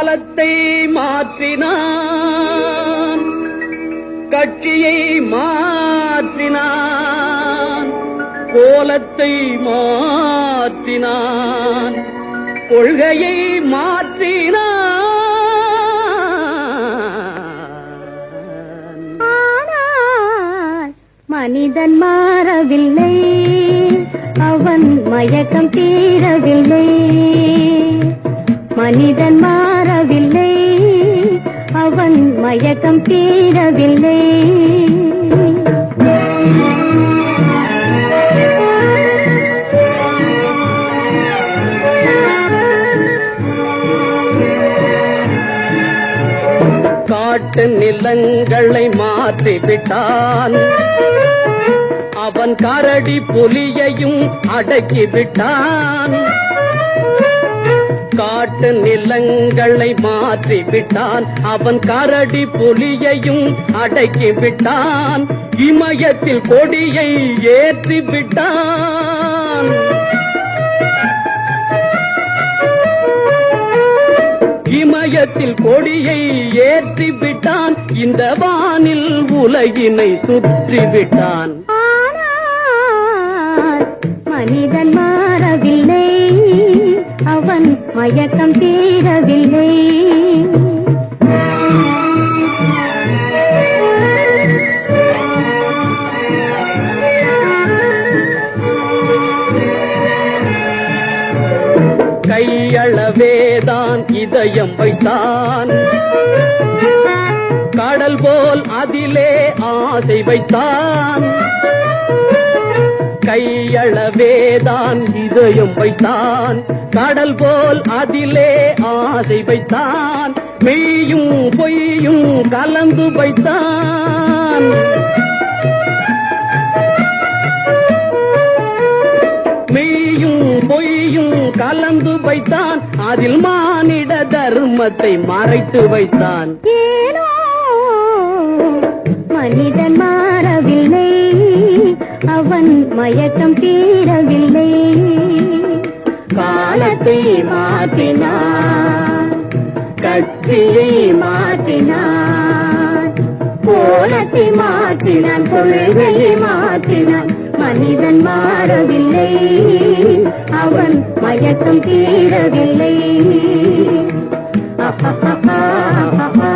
காலத்தை மாற்றினான், கட்சியை மாற்றினான், கோலத்தை மாற்றினான், கொள்கையை மாற்றினான். ஆனால் மனிதன் மாறவில்லை, அவன் மயக்கம் தீரவில்லை. மனிதன் மாறவில்லை, அவன் மயக்கம் தீரவில்லை. காட்டு நிலங்களை மாற்றிவிட்டான், அவன் கரடி புலியையும் அடக்கிவிட்டான். காட்டு நிலங்களை மாற்றிவிட்டான், அவன் கரடி புலியையும் அடக்கிவிட்டான். இமயத்தில் கொடியை ஏற்றிவிட்டான். இமயத்தில் கொடியை ஏற்றிவிட்டான், இந்த வானில் உலகினை சுற்றிவிட்டான். மனிதன் மாறவில்லை, அவன் மயக்கம் தீரவில்லை. கையளவேதான் இதயம் வைத்தான், கடல் போல் அதிலே ஆசை வைத்தான். கையளவேதான் இதயம் வைத்தான், கடல் போல் அதிலே ஆசை வைத்தான். மெய்யும் பொய்யும் கலந்து வைத்தான். மெய்யும் பொய்யும் கலந்து வைத்தான், அதில் மானிட தர்மத்தை மறைத்து வைத்தான். ஏனோ மனிதன் மாறவில்லை, அவன் மயக்கம் தீரவில்லை. காலத்தை மாற்றினான், கட்சியை மாற்றினான், கோலத்தை மாற்றினான், கொள்கையை மாற்றினான். மனிதன் மாறவில்லை, அவன் மயக்கம் தீரவில்லை. Ha ha ha ha ha.